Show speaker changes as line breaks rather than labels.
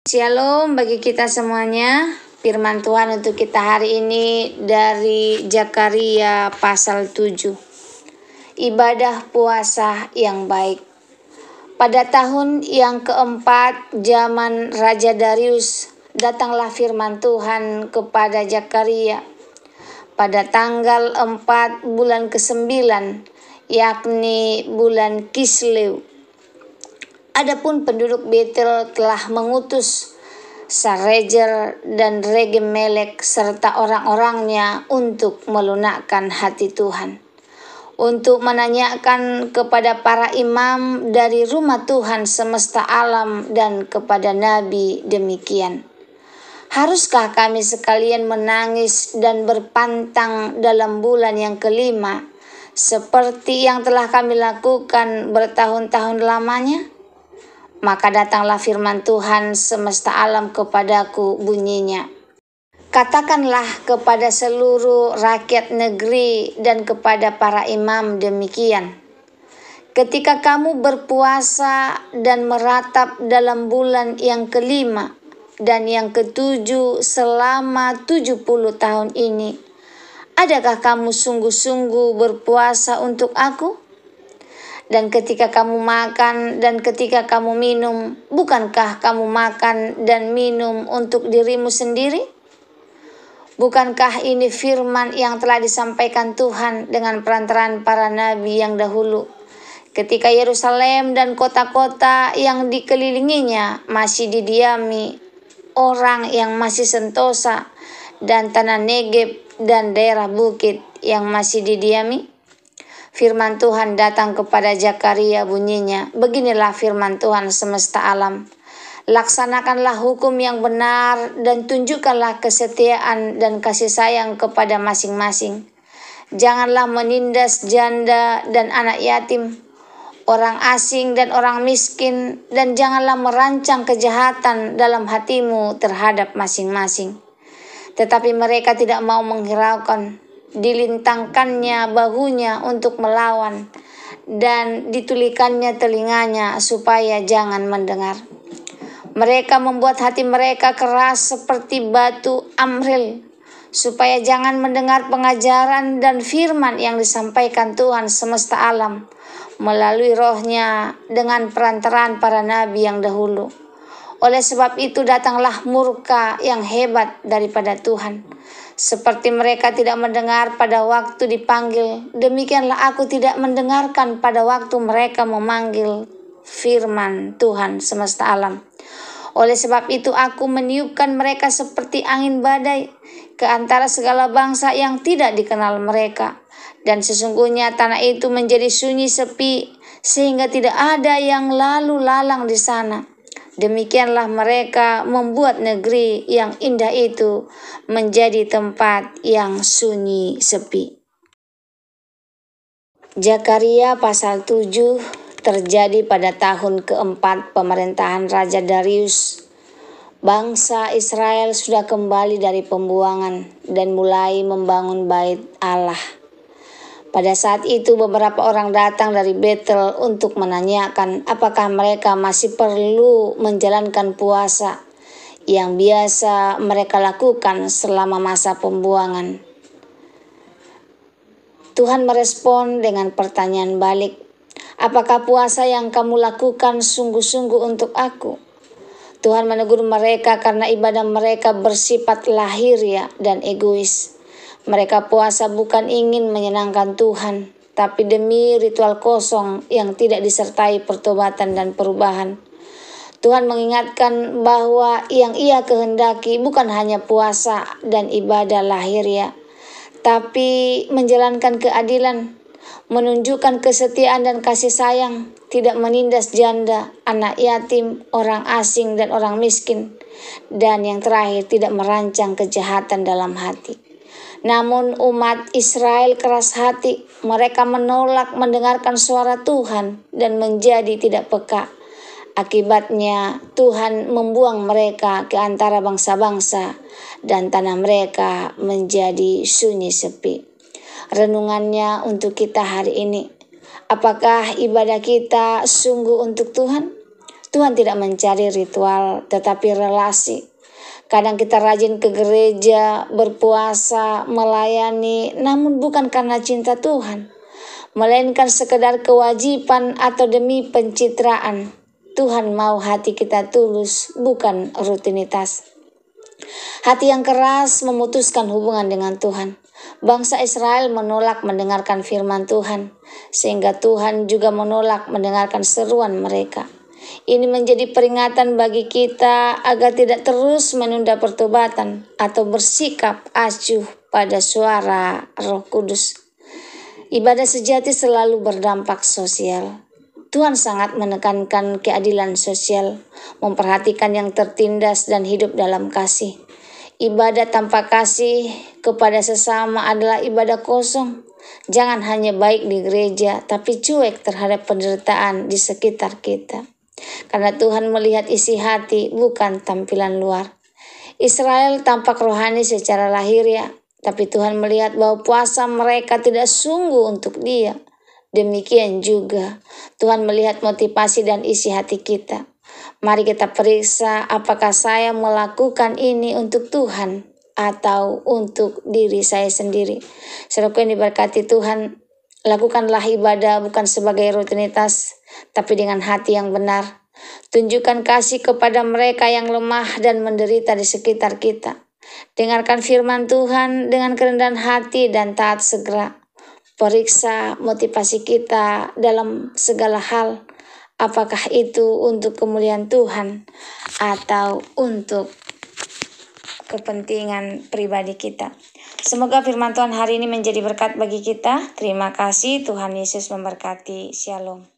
Shalom bagi kita semuanya. Firman Tuhan untuk kita hari ini dari Zakaria pasal 7. Ibadah puasa yang baik. Pada tahun yang keempat zaman Raja Darius, datanglah firman Tuhan kepada Zakaria pada tanggal 4 bulan ke-9, yakni bulan Kislew. Adapun penduduk Betel telah mengutus Sarezer dan Regem-melek serta orang-orangnya untuk melunakkan hati Tuhan, untuk menanyakan kepada para imam dari rumah Tuhan semesta alam dan kepada nabi demikian: haruskah kami sekalian menangis dan berpantang dalam bulan yang kelima, seperti yang telah kami lakukan bertahun-tahun lamanya? Maka datanglah firman Tuhan semesta alam kepadaku, bunyinya: katakanlah kepada seluruh rakyat negeri dan kepada para imam demikian: ketika kamu berpuasa dan meratap dalam bulan yang kelima dan yang ketujuh selama 70 tahun ini, adakah kamu sungguh-sungguh berpuasa untuk aku? Dan ketika kamu makan dan ketika kamu minum, bukankah kamu makan dan minum untuk dirimu sendiri? Bukankah ini firman yang telah disampaikan Tuhan dengan perantaraan para nabi yang dahulu, ketika Yerusalem dan kota-kota yang dikelilinginya masih didiami orang yang masih sentosa, dan tanah Negeb dan daerah bukit yang masih didiami? Firman Tuhan datang kepada Zakaria, bunyinya: beginilah firman Tuhan semesta alam, laksanakanlah hukum yang benar dan tunjukkanlah kesetiaan dan kasih sayang kepada masing-masing. Janganlah menindas janda dan anak yatim, orang asing dan orang miskin, dan janganlah merancang kejahatan dalam hatimu terhadap masing-masing. Tetapi mereka tidak mau menghiraukan, dilintangkannya bahunya untuk melawan, dan ditulikannya telinganya supaya jangan mendengar. Mereka membuat hati mereka keras seperti batu amril, supaya jangan mendengar pengajaran dan firman yang disampaikan Tuhan semesta alam melalui rohnya dengan perantaraan para nabi yang dahulu. Oleh sebab itu datanglah murka yang hebat daripada Tuhan. Seperti mereka tidak mendengar pada waktu dipanggil, demikianlah aku tidak mendengarkan pada waktu mereka memanggil firman Tuhan semesta alam. Oleh sebab itu aku meniupkan mereka seperti angin badai ke antara segala bangsa yang tidak dikenal mereka. Dan sesungguhnya tanah itu menjadi sunyi sepi, sehingga tidak ada yang lalu lalang di sana. Demikianlah mereka membuat negeri yang indah itu menjadi tempat yang sunyi sepi. Zakaria pasal 7 terjadi pada tahun keempat pemerintahan Raja Darius. Bangsa Israel sudah kembali dari pembuangan dan mulai membangun bait Allah. Pada saat itu beberapa orang datang dari Betel untuk menanyakan apakah mereka masih perlu menjalankan puasa yang biasa mereka lakukan selama masa pembuangan. Tuhan merespon dengan pertanyaan balik: apakah puasa yang kamu lakukan sungguh-sungguh untuk aku? Tuhan menegur mereka karena ibadah mereka bersifat lahiriah dan egois. Mereka puasa bukan ingin menyenangkan Tuhan, tapi demi ritual kosong yang tidak disertai pertobatan dan perubahan. Tuhan mengingatkan bahwa yang Ia kehendaki bukan hanya puasa dan ibadah lahiriah, tapi menjalankan keadilan, menunjukkan kesetiaan dan kasih sayang, tidak menindas janda, anak yatim, orang asing dan orang miskin, dan yang terakhir tidak merancang kejahatan dalam hati. Namun umat Israel keras hati, mereka menolak mendengarkan suara Tuhan dan menjadi tidak peka. Akibatnya Tuhan membuang mereka ke antara bangsa-bangsa dan tanah mereka menjadi sunyi sepi. Renungannya untuk kita hari ini: apakah ibadah kita sungguh untuk Tuhan? Tuhan tidak mencari ritual, tetapi relasi. Kadang kita rajin ke gereja, berpuasa, melayani, namun bukan karena cinta Tuhan, melainkan sekedar kewajiban atau demi pencitraan. Tuhan mau hati kita tulus, bukan rutinitas. Hati yang keras memutuskan hubungan dengan Tuhan. Bangsa Israel menolak mendengarkan firman Tuhan, sehingga Tuhan juga menolak mendengarkan seruan mereka. Ini menjadi peringatan bagi kita agar tidak terus menunda pertobatan atau bersikap acuh pada suara Roh Kudus. Ibadah sejati selalu berdampak sosial. Tuhan sangat menekankan keadilan sosial, memperhatikan yang tertindas dan hidup dalam kasih. Ibadah tanpa kasih kepada sesama adalah ibadah kosong. Jangan hanya baik di gereja, tapi cuek terhadap penderitaan di sekitar kita. Karena Tuhan melihat isi hati, bukan tampilan luar. Israel tampak rohani secara lahiriah, tapi Tuhan melihat bahwa puasa mereka tidak sungguh untuk Dia. Demikian juga Tuhan melihat motivasi dan isi hati kita. Mari kita periksa apakah saya melakukan ini untuk Tuhan atau untuk diri saya sendiri. Saudaraku yang diberkati Tuhan, lakukanlah ibadah bukan sebagai rutinitas, tapi dengan hati yang benar. Tunjukkan kasih kepada mereka yang lemah dan menderita di sekitar kita. Dengarkan firman Tuhan dengan kerendahan hati dan taat segera. Periksa motivasi kita dalam segala hal. Apakah itu untuk kemuliaan Tuhan atau untuk kepentingan pribadi kita. Semoga firman Tuhan hari ini menjadi berkat bagi kita. Terima kasih, Tuhan Yesus memberkati. Shalom.